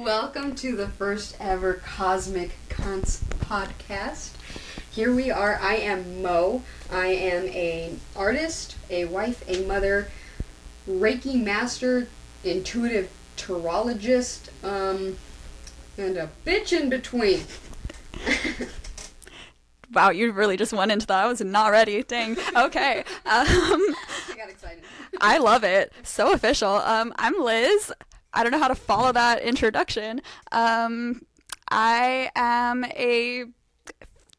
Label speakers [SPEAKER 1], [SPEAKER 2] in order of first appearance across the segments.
[SPEAKER 1] Welcome to the first ever Cosmic Cunts podcast. Here we are. I am Mo. I am an artist, a wife, a mother, Reiki master, intuitive tarologist, and a bitch in between.
[SPEAKER 2] Wow, you really just went into that. I was not ready. Dang. Okay.
[SPEAKER 1] I got excited.
[SPEAKER 2] I love it. So official. I'm Liz. I don't know how to follow that introduction. I am a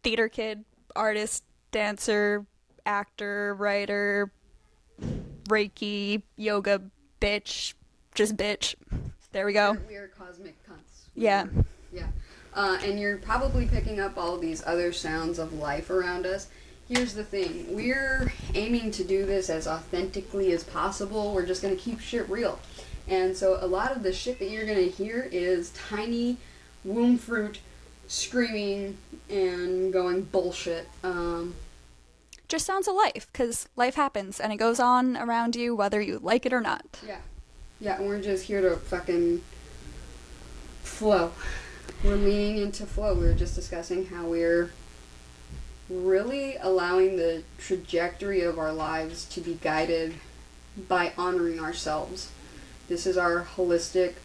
[SPEAKER 2] theater kid, artist, dancer, actor, writer, Reiki, yoga, bitch, just bitch. There we go.
[SPEAKER 1] We are Cosmic Cunts.
[SPEAKER 2] Yeah.
[SPEAKER 1] Yeah. And you're probably picking up all these other sounds of life around us. Here's the thing. We're aiming to do this as authentically as possible. We're just going to keep shit real. And so a lot of the shit that you're going to hear is tiny womb fruit screaming and going bullshit.
[SPEAKER 2] Just sounds of life, because life happens, and it goes on around you whether you like it or not.
[SPEAKER 1] Yeah. Yeah, and we're just here to fucking flow. We're leaning into flow. We were just discussing how we're really allowing the trajectory of our lives to be guided by honoring ourselves. This is our holistic,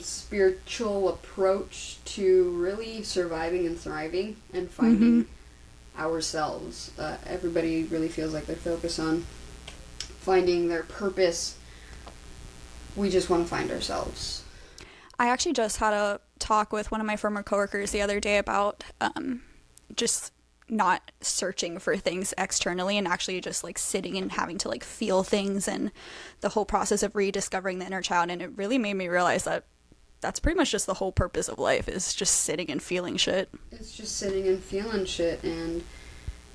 [SPEAKER 1] spiritual approach to really surviving and thriving and finding ourselves. Everybody really feels like they're focused on finding their purpose. We just want to find ourselves.
[SPEAKER 2] I actually just had a talk with one of my former coworkers the other day about just not searching for things externally and actually just like sitting and having to like feel things and the whole process of rediscovering the inner child. And it really made me realize that that's pretty much just the whole purpose of life, is just sitting and feeling shit.
[SPEAKER 1] It's just sitting and feeling shit, and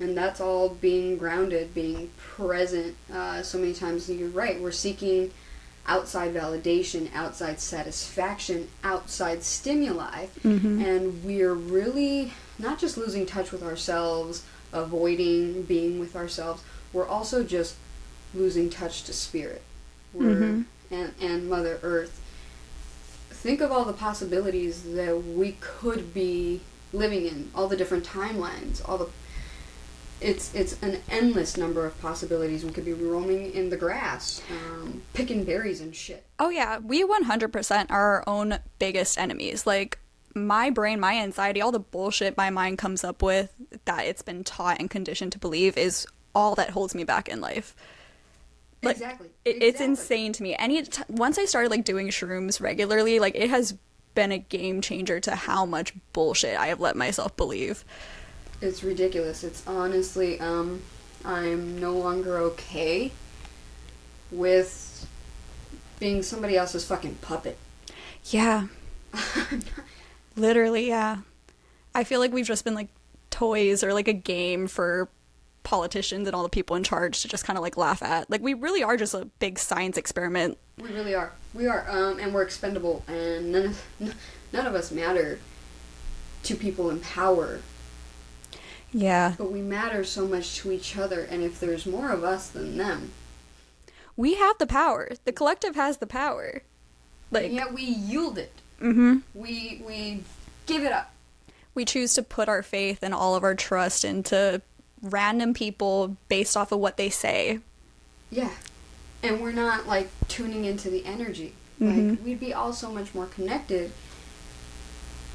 [SPEAKER 1] that's all being grounded, being present. So many times, you're right, we're seeking outside validation, outside satisfaction, outside stimuli, and we're really not just losing touch with ourselves, avoiding being with ourselves, we're also just losing touch to spirit. And Mother Earth. Think of all the possibilities that we could be living in, all the different timelines, it's an endless number of possibilities. We could be roaming in the grass, picking berries and shit.
[SPEAKER 2] Oh yeah, we 100% are our own biggest enemies. Like, my brain, my anxiety, all the bullshit my mind comes up with that it's been taught and conditioned to believe is all that holds me back in life. Like,
[SPEAKER 1] exactly.
[SPEAKER 2] It's insane to me. Once I started like doing shrooms regularly, like, it has been a game changer to how much bullshit I have let myself believe.
[SPEAKER 1] It's ridiculous. It's honestly, I'm no longer okay with being somebody else's fucking puppet.
[SPEAKER 2] Yeah. Literally, yeah. I feel like we've just been like toys or like a game for politicians and all the people in charge to just kind of like laugh at. Like, we really are just a big science experiment.
[SPEAKER 1] We really are. We are, and we're expendable, and none of us matter to people in power.
[SPEAKER 2] Yeah.
[SPEAKER 1] But we matter so much to each other, and if there's more of us than them,
[SPEAKER 2] we have the power. The collective has the power. Like,
[SPEAKER 1] and yet we yield it. We give it up.
[SPEAKER 2] We choose to put our faith and all of our trust into random people based off of what they say.
[SPEAKER 1] Yeah. And we're not, like, tuning into the energy. Like, we'd be all so much more connected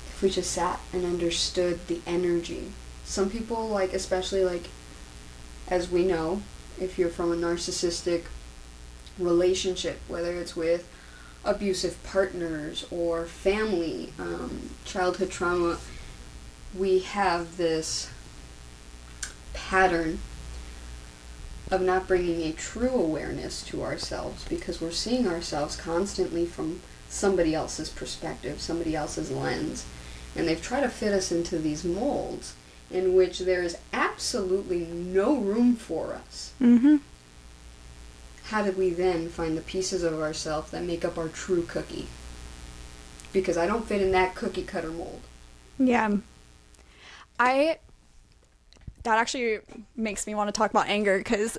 [SPEAKER 1] if we just sat and understood the energy. Some people, like, especially, like, as we know, if you're from a narcissistic relationship, whether it's with abusive partners or family, childhood trauma, we have this pattern of not bringing a true awareness to ourselves because we're seeing ourselves constantly from somebody else's perspective, somebody else's lens. And they've tried to fit us into these molds in which there is absolutely no room for us. How did we then find the pieces of ourselves that make up our true cookie? Because I don't fit in that cookie cutter mold.
[SPEAKER 2] Yeah. that actually makes me want to talk about anger, because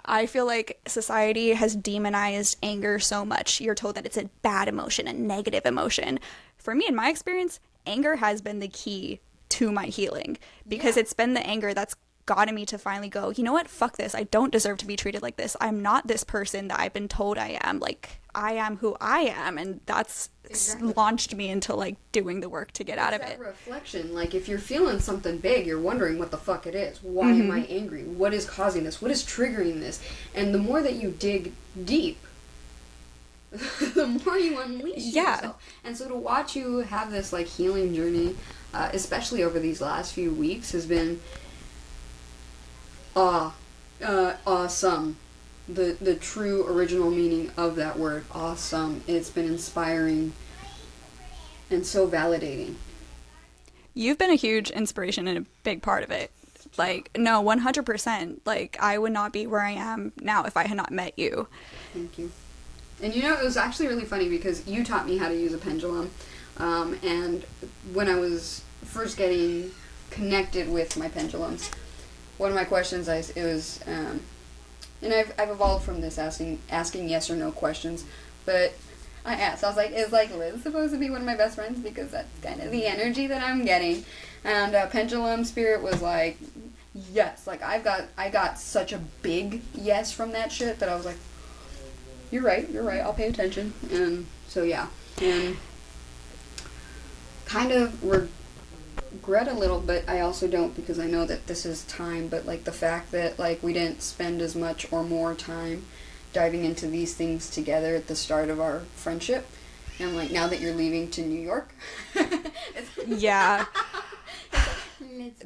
[SPEAKER 2] I feel like society has demonized anger so much. You're told that it's a bad emotion, a negative emotion. For me, in my experience, anger has been the key to my healing, because it's been the anger that's gotten me to finally go, you know what, fuck this. I don't deserve to be treated like this. I'm not this person that I've been told I am. Like, I am who I am, and that's launched me into like doing the work to get out of it.
[SPEAKER 1] Reflection, like if you're feeling something big, you're wondering what the fuck it is. Why am I angry? What is causing this? What is triggering this? And the more that you dig deep, the more you unleash yourself. And so to watch you have this like healing journey, especially over these last few weeks, has been awesome. The true original meaning of that word, awesome. It's been inspiring and so validating.
[SPEAKER 2] You've been a huge inspiration and a big part of it. Like, no, 100%. Like, I would not be where I am now if I had not met you.
[SPEAKER 1] Thank you. And you know, it was actually really funny because you taught me how to use a pendulum. And when I was first getting connected with my pendulums, one of my questions, and I've evolved from this, asking yes or no questions, but I asked, I was like, is like Liz supposed to be one of my best friends, because that's kind of the energy that I'm getting? And pendulum spirit was like, yes. Like I got such a big yes from that shit that I was like, you're right, I'll pay attention. And so yeah, and kind of regret a little, but I also don't, because I know that this is time, but like the fact that like we didn't spend as much or more time diving into these things together at the start of our friendship, and like now that you're leaving to New York.
[SPEAKER 2] Yeah.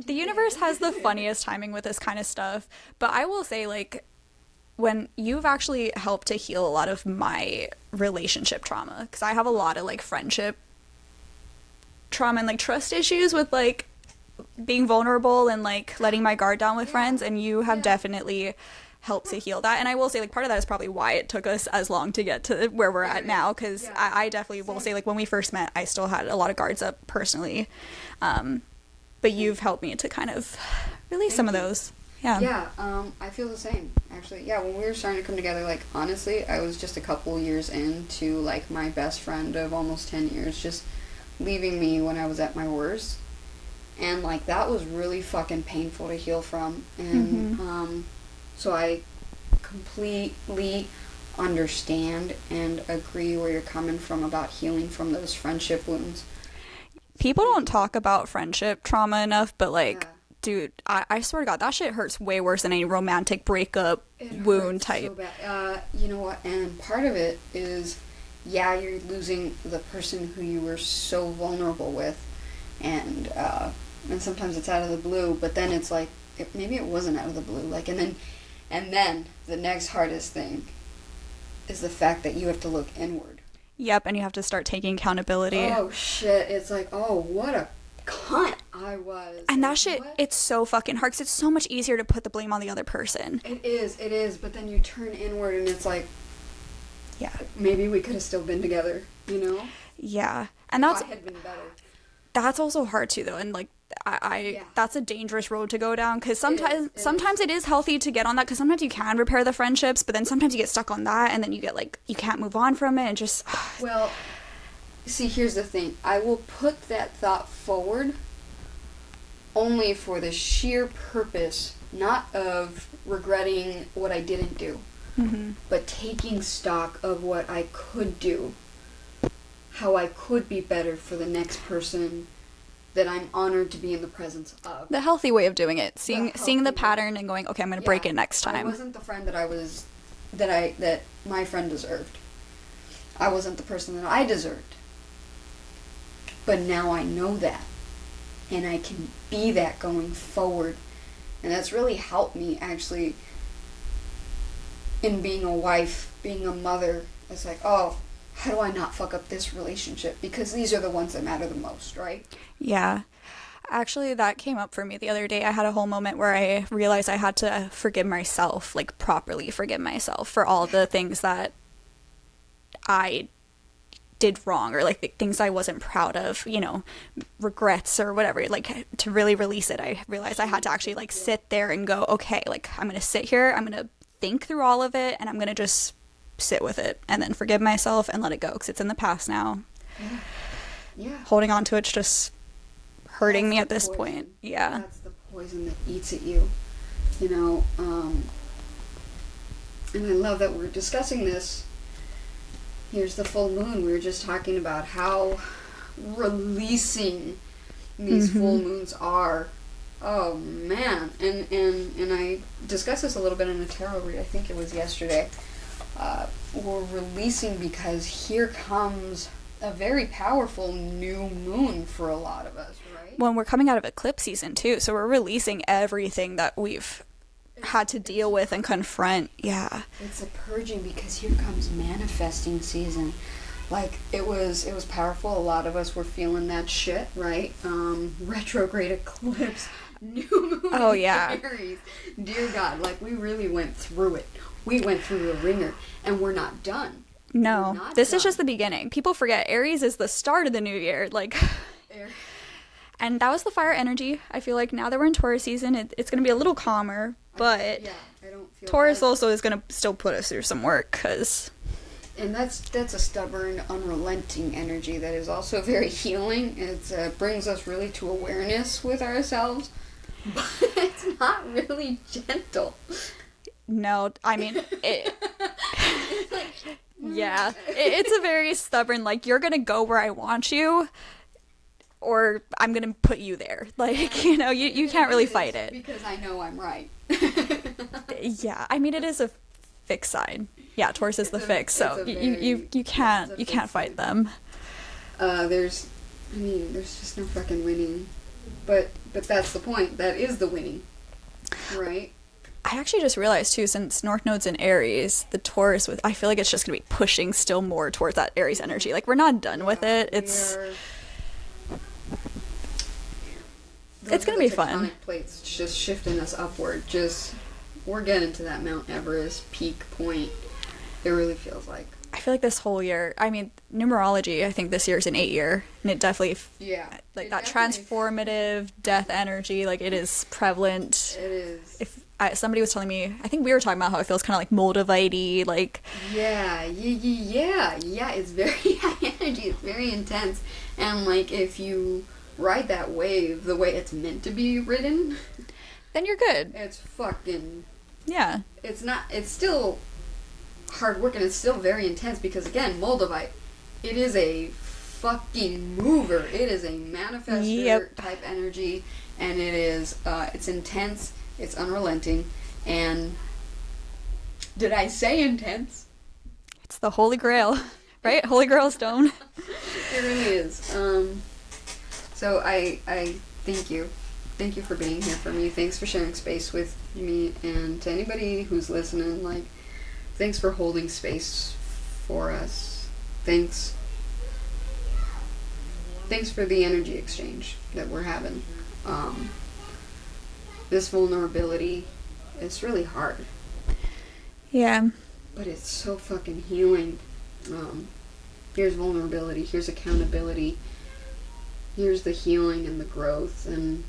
[SPEAKER 2] The universe has the funniest timing with this kind of stuff, but I will say, like, when you've actually helped to heal a lot of my relationship trauma, because I have a lot of like friendship trauma and like trust issues with like being vulnerable and like letting my guard down with friends, and you have definitely helped to heal that. And I will say, like, part of that is probably why it took us as long to get to where we're at now, because I definitely will say, like, when we first met, I still had a lot of guards up personally, but you've helped me to kind of release some of those.
[SPEAKER 1] Yeah, I feel the same, actually. Yeah, when we were starting to come together, like, honestly, I was just a couple years into, like, my best friend of almost 10 years just leaving me when I was at my worst. And, like, that was really fucking painful to heal from. And, so I completely understand and agree where you're coming from about healing from those friendship wounds.
[SPEAKER 2] People don't talk about friendship trauma enough, but, like, dude, I swear to God, that shit hurts way worse than any romantic breakup wound type.
[SPEAKER 1] So bad. You know what? And part of it is, you're losing the person who you were so vulnerable with, and sometimes it's out of the blue. But then it's like maybe it wasn't out of the blue. Like, and then the next hardest thing is the fact that you have to look inward.
[SPEAKER 2] Yep, and you have to start taking accountability.
[SPEAKER 1] Oh shit! It's like, oh, what a cunt I was.
[SPEAKER 2] And that shit, it's so fucking hard, because it's so much easier to put the blame on the other person.
[SPEAKER 1] It is, but then you turn inward and it's like, maybe we could have still been together, you know?
[SPEAKER 2] Yeah. And that's,
[SPEAKER 1] I had been better.
[SPEAKER 2] That's also hard too, though, and like, that's a dangerous road to go down, because sometimes it is healthy to get on that, because sometimes you can repair the friendships, but then sometimes you get stuck on that, and then you get like, you can't move on from it, and just
[SPEAKER 1] well, see, here's the thing. I will put that thought forward only for the sheer purpose, not of regretting what I didn't do, but taking stock of what I could do, how I could be better for the next person that I'm honored to be in the presence of.
[SPEAKER 2] The healthy way of doing it. Seeing the pattern and going, okay, I'm going to break it next time.
[SPEAKER 1] I wasn't the friend that my friend deserved. I wasn't the person that I deserved. But now I know that. And I can be that going forward. And that's really helped me, actually, in being a wife, being a mother. It's like, oh, how do I not fuck up this relationship? Because these are the ones that matter the most, right?
[SPEAKER 2] Yeah. Actually, that came up for me the other day. I had a whole moment where I realized I had to forgive myself, like properly forgive myself for all the things that I did wrong, or like the things I wasn't proud of, you know, regrets or whatever, like to really release it, I realized I had to actually like sit there and go, okay, like I'm gonna sit here, I'm gonna think through all of it, and I'm gonna just sit with it and then forgive myself and let it go, because it's in the past now.
[SPEAKER 1] Yeah.
[SPEAKER 2] Holding on to it's just hurting
[SPEAKER 1] That's
[SPEAKER 2] me
[SPEAKER 1] the
[SPEAKER 2] at this
[SPEAKER 1] poison.
[SPEAKER 2] point. Yeah.
[SPEAKER 1] That's the poison that eats at you, you know. And I love that we're discussing this. Here's the full moon. We were just talking about how releasing these full moons are. Oh man. And I discussed this a little bit in a tarot read, I think it was yesterday. We're releasing because here comes a very powerful new moon for a lot of us, right?
[SPEAKER 2] When we're coming out of eclipse season too, so we're releasing everything that we've had to deal with and confront. Yeah.
[SPEAKER 1] It's a purging because here comes manifesting season. Like, it was powerful. A lot of us were feeling that shit, right? Retrograde eclipse, new moon in Aries. Dear God, like, we really went through it. We went through the ringer, and we're not done.
[SPEAKER 2] No, this is just the beginning. People forget Aries is the start of the new year. Like, and that was the fire energy. I feel like now that we're in Taurus season, it's going to be a little calmer, but
[SPEAKER 1] yeah, I don't feel
[SPEAKER 2] Taurus also is going to still put us through some work, because...
[SPEAKER 1] And that's a stubborn, unrelenting energy that is also very healing. It brings us really to awareness with ourselves, but it's not really gentle.
[SPEAKER 2] No, I mean, yeah, it's a very stubborn, like, you're gonna go where I want you, or I'm gonna put you there. Like, you know, you can't really fight it.
[SPEAKER 1] Because I know I'm right.
[SPEAKER 2] Yeah, I mean, it is a fixed sign. Yeah, Taurus is the fix, so you can't fight them.
[SPEAKER 1] There's just no fucking winning. But that's the point. That is the winning, right?
[SPEAKER 2] I actually just realized too, since North Node's in Aries, the Taurus I feel like it's just gonna be pushing still more towards that Aries energy. Like, we're not done with it. It's gonna be fun.
[SPEAKER 1] Tectonic plates just shifting us upward. We're getting to that Mount Everest peak point. It really feels like.
[SPEAKER 2] I feel like this whole year, I mean, numerology, I think this year's an 8-year, and it definitely, like, that transformative death energy, like, it is prevalent.
[SPEAKER 1] It is.
[SPEAKER 2] If somebody was telling me, I think we were talking about how it feels kind of like Moldavite-y, like...
[SPEAKER 1] Yeah, it's very high energy, it's very intense, and, like, if you ride that wave the way it's meant to be ridden...
[SPEAKER 2] Then you're good.
[SPEAKER 1] It's fucking...
[SPEAKER 2] Yeah.
[SPEAKER 1] It's still hard work, and it's still very intense, because, again, Moldavite, it is a fucking mover. It is a manifester type energy, and it is, it's intense, it's unrelenting, and did I say intense?
[SPEAKER 2] It's the Holy Grail, right? Holy Grail stone.
[SPEAKER 1] It really is. So I thank you. Thank you for being here for me. Thanks for sharing space with me, and to anybody who's listening, like, thanks for holding space for us. Thanks for the energy exchange that we're having. This vulnerability, it's really hard.
[SPEAKER 2] Yeah.
[SPEAKER 1] But it's so fucking healing. Here's vulnerability, here's accountability, here's the healing and the growth, and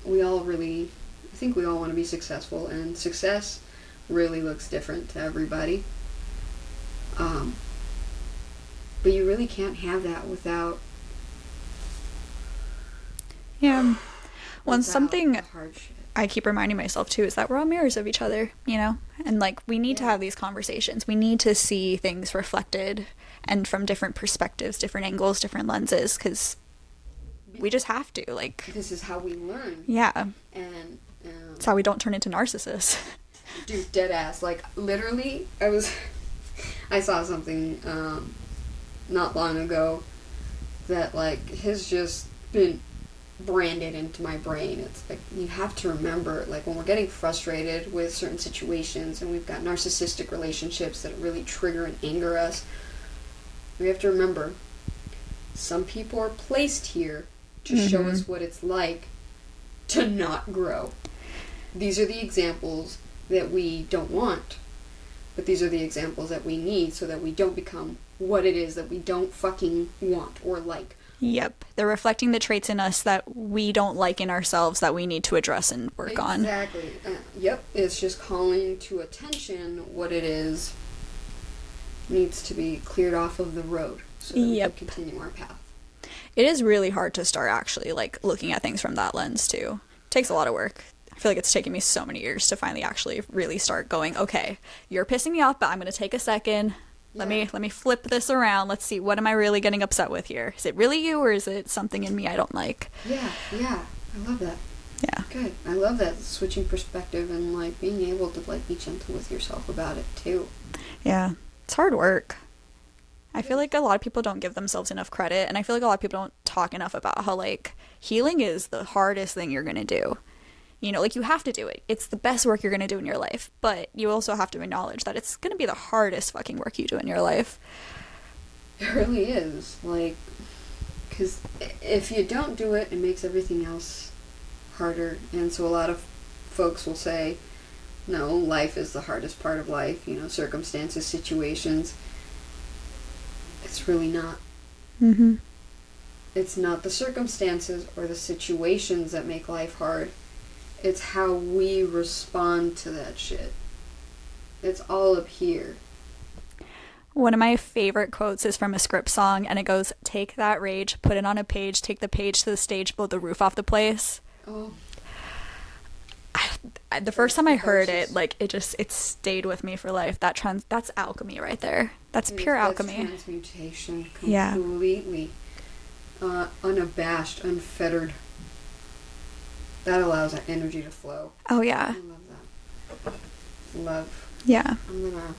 [SPEAKER 1] I think we all want to be successful, and success really looks different to everybody. But you really can't have that without...
[SPEAKER 2] Yeah. Well, something
[SPEAKER 1] hardship.
[SPEAKER 2] I keep reminding myself too is that we're all mirrors of each other, you know? And, like, we need to have these conversations. We need to see things reflected and from different perspectives, different angles, different lenses, because we just have to, like...
[SPEAKER 1] This is how we learn.
[SPEAKER 2] Yeah.
[SPEAKER 1] And...
[SPEAKER 2] it's how we don't turn into narcissists.
[SPEAKER 1] Dude, dead ass. Like, literally, I saw something, not long ago that, like, has just been branded into my brain. It's like, you have to remember, like, when we're getting frustrated with certain situations and we've got narcissistic relationships that really trigger and anger us, we have to remember, some people are placed here to show us what it's like to not grow. These are the examples that we don't want. but these are the examples that we need so that we don't become what it is that we don't fucking want or like.
[SPEAKER 2] Yep. They're reflecting the traits in us that we don't like in ourselves that we need to address and work on.
[SPEAKER 1] Exactly. Yep. It's just calling to attention what it is needs to be cleared off of the road so that we can continue our path.
[SPEAKER 2] It is really hard to start actually, like, looking at things from that lens, too. It takes a lot of work. I feel like it's taken me so many years to finally actually really start going, okay, you're pissing me off, but I'm going to take a second. Let me flip this around. Let's see, what am I really getting upset with here? Is it really you, or is it something in me I don't like?
[SPEAKER 1] Yeah. I love that.
[SPEAKER 2] Yeah.
[SPEAKER 1] Good. I love that, switching perspective and, like, being able to, like, be gentle with yourself about it, too.
[SPEAKER 2] Yeah. It's hard work. I feel like a lot of people don't give themselves enough credit, and I feel like a lot of people don't talk enough about how, like, healing is the hardest thing you're going to do. You know, like, you have to do it. It's the best work you're going to do in your life. But you also have to acknowledge that it's going to be the hardest fucking work you do in your life.
[SPEAKER 1] It really is. Like, because if you don't do it, it makes everything else harder. And so a lot of folks will say, no, life is the hardest part of life. You know, circumstances, situations. It's really not.
[SPEAKER 2] Mm-hmm.
[SPEAKER 1] It's not the circumstances or the situations that make life hard. It's how we respond to that shit. It's all up here.
[SPEAKER 2] One of my favorite quotes is from a Script song, and it goes, "Take that rage, put it on a page, take the page to the stage, blow the roof off the place."
[SPEAKER 1] Oh.
[SPEAKER 2] The first time I heard it, like, it stayed with me for life. That's alchemy right there. That's pure alchemy.
[SPEAKER 1] That's transmutation. Completely. Yeah. Unabashed, unfettered. That allows that energy to flow.
[SPEAKER 2] Oh, yeah.
[SPEAKER 1] I love that. Love.
[SPEAKER 2] Yeah.
[SPEAKER 1] I'm gonna...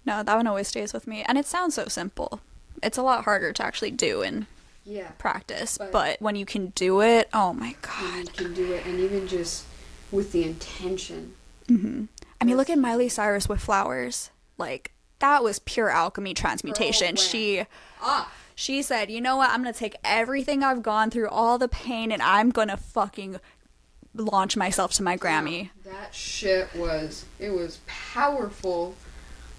[SPEAKER 2] No, that one always stays with me. And it sounds so simple. It's a lot harder to actually do and practice. But when you can do it, oh my God.
[SPEAKER 1] When you can do it, and even just with the intention.
[SPEAKER 2] Mm-hmm. I mean, look at Miley Cyrus with Flowers. Like, that was pure alchemy transmutation. She said, you know what, I'm going to take everything I've gone through, all the pain, and I'm going to fucking launch myself to my Grammy.
[SPEAKER 1] That shit was powerful.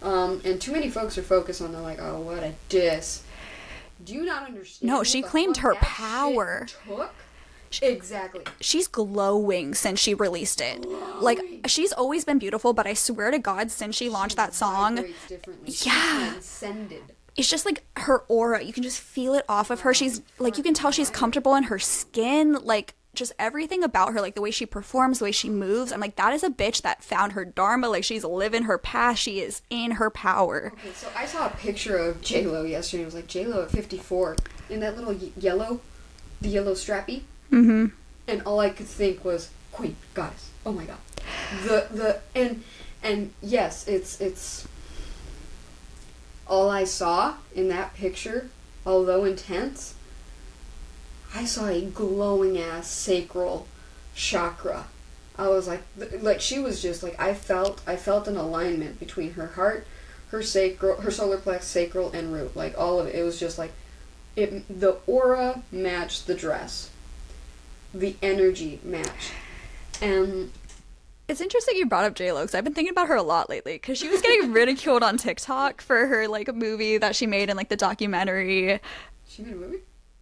[SPEAKER 1] And too many folks are focused on, they're like, oh, what a diss. Do you not understand?
[SPEAKER 2] No, she claimed her power.
[SPEAKER 1] Exactly.
[SPEAKER 2] She's glowing since she released it. Like, she's always been beautiful, but I swear to God, since she launched that song,
[SPEAKER 1] transcended.
[SPEAKER 2] It's just like her aura. You can just feel it off of her. She's like, you can tell she's comfortable in her skin. Like, just everything about her, like the way she performs, the way she moves. I'm like, that is a bitch that found her dharma. Like, she's living her path. She is in her power.
[SPEAKER 1] Okay, so I saw a picture of J-Lo yesterday. It was like J-Lo at 54 in that little the yellow strappy.
[SPEAKER 2] Mm-hmm.
[SPEAKER 1] And all I could think was, queen, goddess. Oh my God. And yes, it's all I saw in that picture, although intense, I saw a glowing ass sacral chakra. I was like she was just like, I felt an alignment between her heart, her sacral, her solar plex, sacral, and root. Like, all of it. It was just like, the aura matched the dress. The energy matched. And
[SPEAKER 2] it's interesting you brought up J-Lo, because I've been thinking about her a lot lately, because she was getting ridiculed on TikTok for her, like, movie that she made in, like, the documentary.
[SPEAKER 1] She made a movie?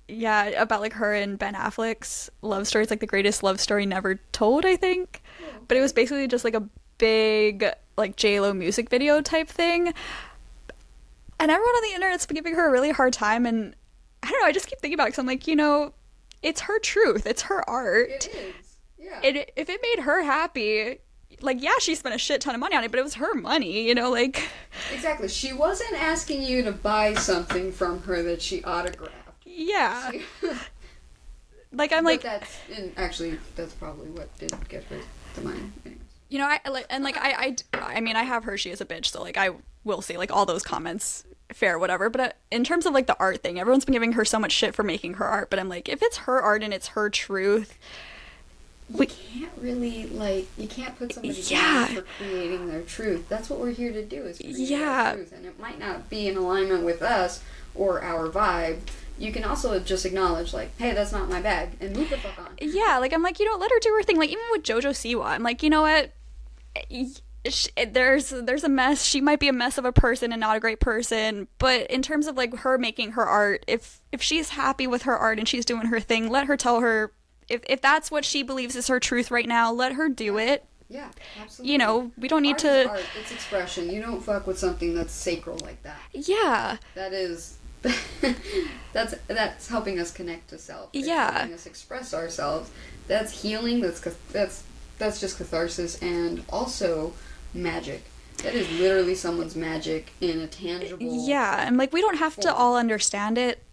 [SPEAKER 2] Yeah, about, like, her and Ben Affleck's love story. It's, like, the greatest love story never told, I think. Yeah. But it was basically just, like, a big, like, J-Lo music video type thing. And everyone on the internet's been giving her a really hard time, and I don't know, I just keep thinking about it, because I'm like, you know, it's her truth. It's her art.
[SPEAKER 1] It is. Yeah.
[SPEAKER 2] If it made her happy, like, yeah, she spent a shit ton of money on it, but it was her money, you know, like...
[SPEAKER 1] Exactly. She wasn't asking you to buy something from her that she autographed.
[SPEAKER 2] Yeah. Like, I'm like...
[SPEAKER 1] Actually, that's probably what did get her the money. Anyways.
[SPEAKER 2] You know, I mean, I have her, she is a bitch, so, like, I will say, like, all those comments, fair, whatever, but in terms of, like, the art thing, everyone's been giving her so much shit for making her art, but I'm like, if it's her art and it's her truth...
[SPEAKER 1] You can't really, like, you can't put somebody down for creating their truth. That's what we're here to do, is create our truth. And it might not be in alignment with us or our vibe. You can also just acknowledge, like, hey, that's not my bag, and move the fuck on.
[SPEAKER 2] Yeah, like, I'm like, you know, let her do her thing. Like, even with JoJo Siwa, I'm like, you know what? there's a mess. She might be a mess of a person and not a great person, but in terms of like her making her art, if she's happy with her art and she's doing her thing, let her tell her, if that's what she believes is her truth right now, let her do it.
[SPEAKER 1] Yeah, absolutely.
[SPEAKER 2] You know, we don't need
[SPEAKER 1] art
[SPEAKER 2] to...
[SPEAKER 1] is art. It's expression. You don't fuck with something that's sacral like that.
[SPEAKER 2] Yeah.
[SPEAKER 1] That is... that's helping us connect to self. It's helping us express ourselves. That's healing. That's just catharsis, and also magic. That is literally someone's magic in a tangible...
[SPEAKER 2] Yeah, and like we don't have to all understand it.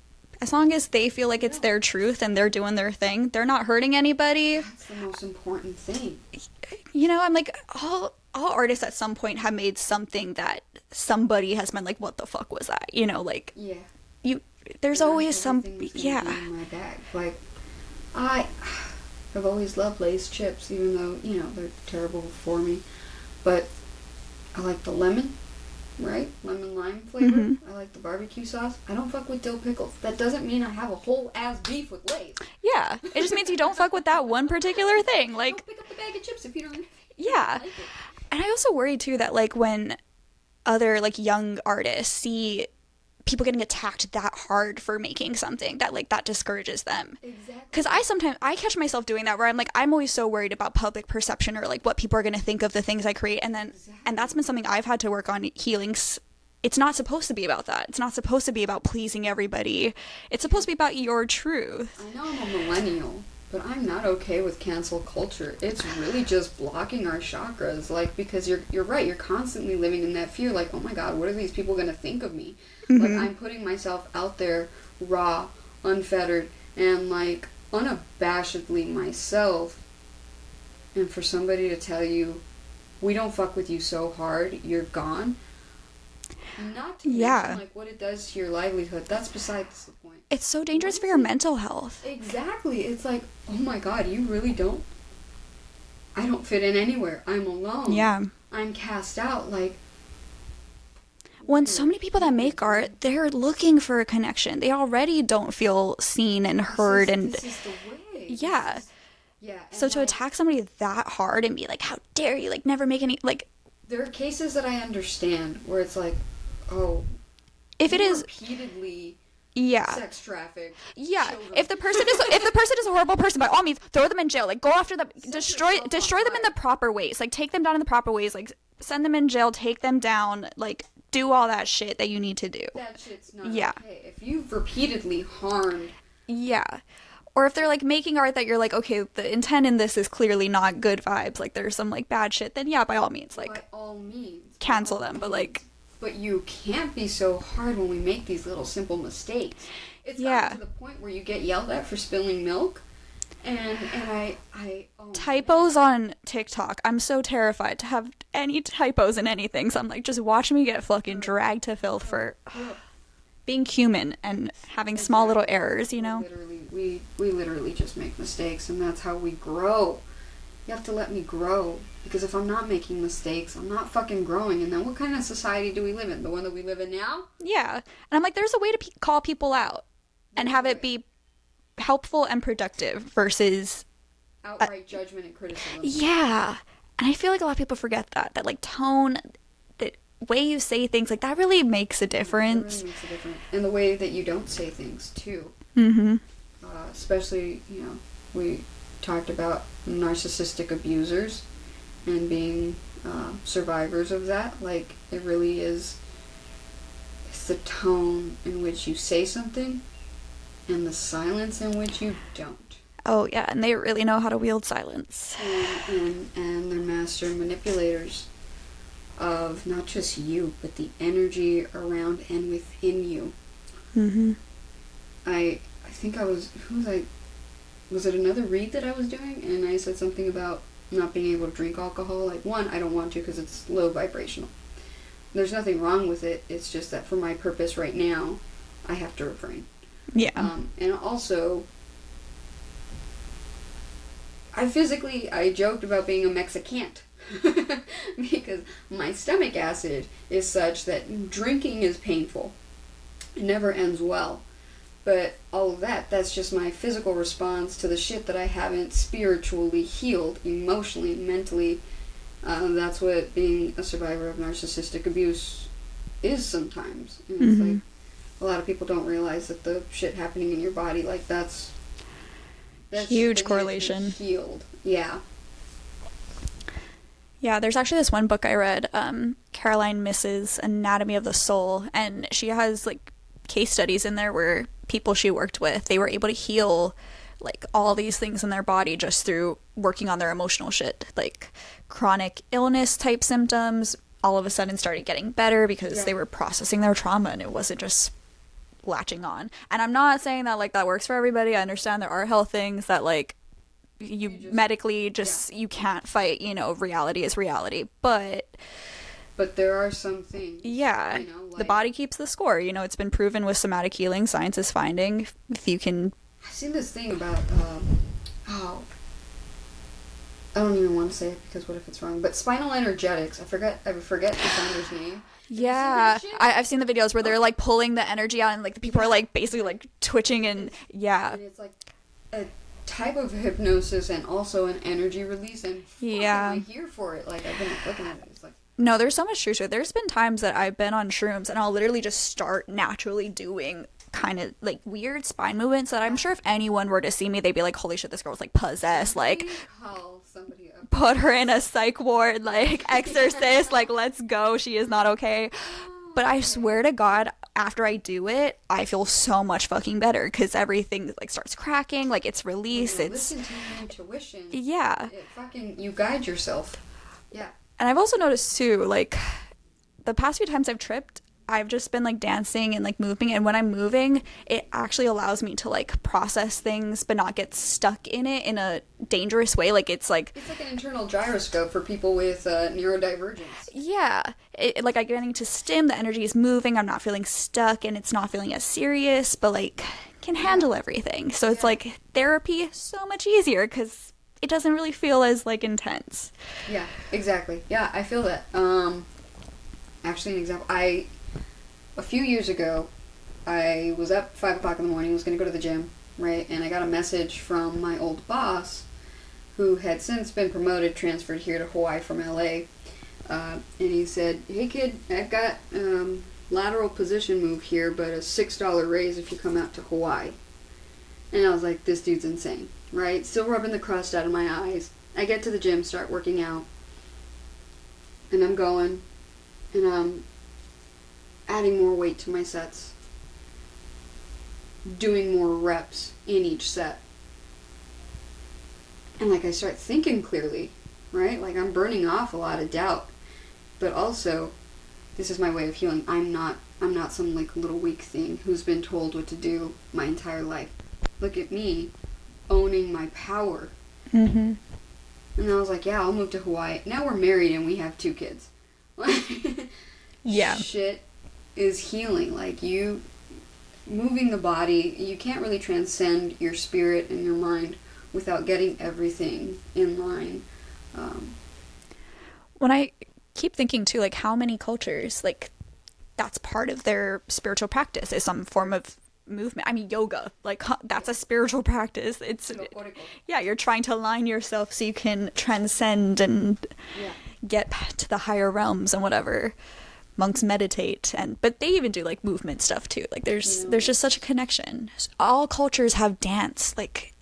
[SPEAKER 2] As long as they feel like it's their truth and they're doing their thing, they're not hurting anybody.
[SPEAKER 1] That's the most important thing.
[SPEAKER 2] You know, I'm like, all artists at some point have made something that somebody has been like, what the fuck was that? You know, like...
[SPEAKER 1] Yeah.
[SPEAKER 2] There's always some...
[SPEAKER 1] Yeah. In my bag. Like, I've always loved Lay's chips, even though, you know, they're terrible for me. But I like the lemon, right? Lemon lime flavor. Mm-hmm. I like the barbecue sauce. I don't fuck with dill pickles. That doesn't mean I have a whole ass beef with Lay's.
[SPEAKER 2] Yeah. It just means you don't fuck with that one particular thing. Like,
[SPEAKER 1] don't pick up the bag of chips if you don't
[SPEAKER 2] yeah.
[SPEAKER 1] like it.
[SPEAKER 2] And I also worry, too, that, like, when other, like, young artists see people getting attacked that hard for making something, that like that discourages them.
[SPEAKER 1] Exactly.
[SPEAKER 2] Because I catch myself doing that, where I'm like, I'm always so worried about public perception, or like what people are going to think of the things I create, and then and that's been something I've had to work on healing. It's not supposed to be about that. It's not supposed to be about pleasing everybody. It's supposed to be about your truth.
[SPEAKER 1] I know I'm a millennial, but I'm not okay with cancel culture. It's really just blocking our chakras, like, because you're right, you're constantly living in that fear, like, oh my god, what are these people going to think of me? Mm-hmm. Like, I'm putting myself out there raw, unfettered, and like unabashedly myself, and for somebody to tell you, we don't fuck with you so hard, you're gone. Not to mention, like, what it does to your livelihood. That's besides the point.
[SPEAKER 2] It's so dangerous for your mental health.
[SPEAKER 1] Exactly. It's like, oh my god, you really don't... I don't fit in anywhere. I'm alone.
[SPEAKER 2] Yeah.
[SPEAKER 1] I'm cast out. Like...
[SPEAKER 2] When so many people that make art, they're looking for a connection. They already don't feel seen and heard.
[SPEAKER 1] This is the way.
[SPEAKER 2] Yeah.
[SPEAKER 1] Yeah.
[SPEAKER 2] So to attack somebody that hard and be like, how dare you, like, never make any... like.
[SPEAKER 1] There are cases that I understand where it's like, oh,
[SPEAKER 2] if it is
[SPEAKER 1] repeatedly sex trafficked.
[SPEAKER 2] Yeah.
[SPEAKER 1] Children.
[SPEAKER 2] If the person is a horrible person, by all means, throw them in jail. Like, go after them, destroy them in the proper ways. Like, take them down in the proper ways. Like, send them in jail, take them down. Like, do all that shit that you need to do.
[SPEAKER 1] That shit's not okay. If you've repeatedly harmed.
[SPEAKER 2] Yeah. Or if they're, like, making art that you're like, okay, the intent in this is clearly not good vibes, like, there's some, like, bad shit, then yeah, by all means, like,
[SPEAKER 1] by all means.
[SPEAKER 2] cancel them, but, like...
[SPEAKER 1] But you can't be so hard when we make these little simple mistakes. It's gotten to the point where you get yelled at for spilling milk, and
[SPEAKER 2] typos on TikTok. I'm so terrified to have any typos in anything, so I'm like, just watch me get fucking dragged to filth for... being human and having small little errors, you know?
[SPEAKER 1] We literally just make mistakes, and that's how we grow. You have to let me grow, because if I'm not making mistakes, I'm not fucking growing, and then what kind of society do we live in? The one that we live in now?
[SPEAKER 2] Yeah. And I'm like, there's a way to call people out and have it be helpful and productive versus...
[SPEAKER 1] outright judgment and criticism.
[SPEAKER 2] Yeah. And I feel like a lot of people forget that like, tone... way you say things, like, that really makes a difference.
[SPEAKER 1] It really makes a difference. And the way that you don't say things, too.
[SPEAKER 2] Mm-hmm.
[SPEAKER 1] Especially, you know, we talked about narcissistic abusers and being survivors of that. Like, it really is, it's the tone in which you say something and the silence in which you don't.
[SPEAKER 2] Oh, yeah, and they really know how to wield silence.
[SPEAKER 1] And they're master manipulators of not just you, but the energy around and within you.
[SPEAKER 2] Mm-hmm.
[SPEAKER 1] I think was it another read that I was doing, and I said something about not being able to drink alcohol. Like, one, I don't want to because it's low vibrational. There's nothing wrong with it, it's just that for my purpose right now, I have to refrain.
[SPEAKER 2] Yeah.
[SPEAKER 1] And also, I joked about being a Mexicant. Because my stomach acid is such that drinking is painful. It never ends well. But all of that's just my physical response to the shit that I haven't spiritually healed, emotionally, mentally, That's what being a survivor of narcissistic abuse is sometimes. And it's like, a lot of people don't realize that the shit happening in your body, like, that's
[SPEAKER 2] huge correlation.
[SPEAKER 1] Healed. Yeah.
[SPEAKER 2] Yeah, there's actually this one book I read, Caroline Miss's Anatomy of the Soul, and she has, like, case studies in there where people she worked with, they were able to heal, like, all these things in their body just through working on their emotional shit. Like, chronic illness type symptoms all of a sudden started getting better because they were processing their trauma and it wasn't just latching on. And I'm not saying that, like, that works for everybody. I understand there are health things that, like, you just, medically just you can't fight, you know, reality is reality, but
[SPEAKER 1] there are some things,
[SPEAKER 2] you know, like, the body keeps the score. You know, it's been proven with somatic healing, science is finding if you can.
[SPEAKER 1] I've seen this thing about I don't even want to say it because what if it's wrong, but spinal energetics. I forget the founder's name.
[SPEAKER 2] Yeah, I've seen the videos where they're like pulling the energy out and like the people are like basically like twitching and and
[SPEAKER 1] it's like a type of hypnosis and also an energy release, and I'm here for it. Like, I've been looking at it, it's like,
[SPEAKER 2] no, there's so much truth to it. There's been times that I've been on shrooms and I'll literally just start naturally doing kind of like weird spine movements that I'm sure if anyone were to see me, they'd be like, holy shit, this girl's like possessed, like
[SPEAKER 1] call somebody up,
[SPEAKER 2] put her in a psych ward, like exorcist, like let's go, she is not okay. But I swear to God, after I do it, I feel so much fucking better because everything like starts cracking, like it's released. It's
[SPEAKER 1] listen to your intuition.
[SPEAKER 2] Yeah.
[SPEAKER 1] It fucking, you guide yourself. Yeah.
[SPEAKER 2] And I've also noticed too, like the past few times I've tripped, I've just been like dancing and like moving, and when I'm moving, it actually allows me to like process things but not get stuck in it in a dangerous way. Like it's like
[SPEAKER 1] an internal gyroscope for people with neurodivergence.
[SPEAKER 2] Yeah, like I'm getting to stim, the energy is moving, I'm not feeling stuck, and it's not feeling as serious, but like can handle everything. So it's like therapy so much easier because it doesn't really feel as like intense.
[SPEAKER 1] Yeah, exactly. Yeah, I feel that. Actually, an example. A few years ago, I was up 5 o'clock in the morning, was going to go to the gym, right? And I got a message from my old boss, who had since been promoted, transferred here to Hawaii from LA. And he said, hey kid, I've got lateral position move here, but a $6 raise if you come out to Hawaii. And I was like, this dude's insane, right? Still rubbing the crust out of my eyes. I get to the gym, start working out, and I'm going, and I'm adding more weight to my sets, doing more reps in each set. And like I start thinking clearly, right? Like I'm burning off a lot of doubt. But also, this is my way of healing. I'm not some like little weak thing who's been told what to do my entire life. Look at me owning my power.
[SPEAKER 2] Mm-hmm.
[SPEAKER 1] And I was like, yeah, I'll move to Hawaii. Now we're married and we have 2 kids.
[SPEAKER 2] Yeah.
[SPEAKER 1] Shit is healing. Like, you moving the body, you can't really transcend your spirit and your mind without getting everything in line.
[SPEAKER 2] When I keep thinking too, like how many cultures, like that's part of their spiritual practice is some form of movement. I mean, yoga, like that's a spiritual practice. It's you're trying to align yourself so you can transcend and get to the higher realms and whatever. Monks meditate, but they even do like movement stuff too. Like there's just such a connection. All cultures have dance, like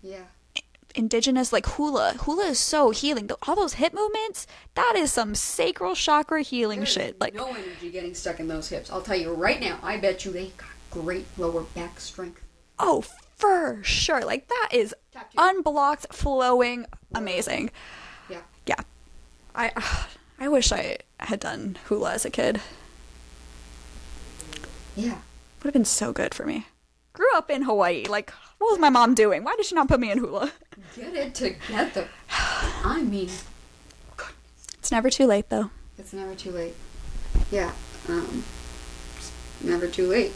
[SPEAKER 2] indigenous, like hula is so healing. All those hip movements, that is some sacral chakra healing shit. Like
[SPEAKER 1] no energy getting stuck in those hips. I'll tell you right now, I bet you they got great lower back strength.
[SPEAKER 2] Oh, for sure. Like that is unblocked, flowing, amazing. Yeah. I wish I had done hula as a kid.
[SPEAKER 1] Yeah.
[SPEAKER 2] Would have been so good for me. Grew up in Hawaii. Like, what was my mom doing? Why did she not put me in hula?
[SPEAKER 1] Get it together. I mean, goodness.
[SPEAKER 2] It's never too late, though.
[SPEAKER 1] It's never too late. Yeah. It's never too late.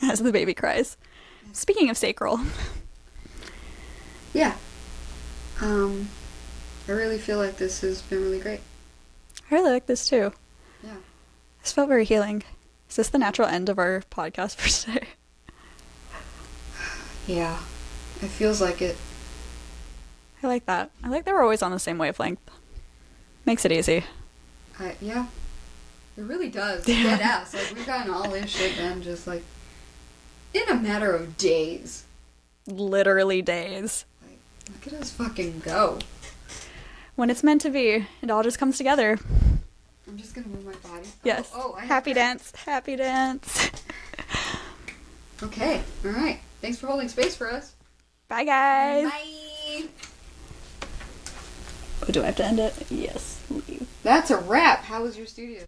[SPEAKER 2] As the baby cries. Speaking of sacral.
[SPEAKER 1] Yeah. I really feel like this has been really great.
[SPEAKER 2] I really like this too.
[SPEAKER 1] Yeah.
[SPEAKER 2] This felt very healing. Is this the natural end of our podcast for today?
[SPEAKER 1] Yeah. It feels like it.
[SPEAKER 2] I like that. I like that we're always on the same wavelength. Makes it easy.
[SPEAKER 1] Yeah. It really does. Dead ass. Like, we've gotten all this shit done just, like, in a matter of days.
[SPEAKER 2] Literally days.
[SPEAKER 1] Like, look at us fucking go.
[SPEAKER 2] When it's meant to be, it all just comes together.
[SPEAKER 1] I'm just gonna move my body.
[SPEAKER 2] Yes. Happy dance. Happy dance.
[SPEAKER 1] Okay. All right. Thanks for holding space for us.
[SPEAKER 2] Bye, guys.
[SPEAKER 1] Bye.
[SPEAKER 2] Oh, do I have to end it? Yes. Leave.
[SPEAKER 1] That's a wrap. How was your studio?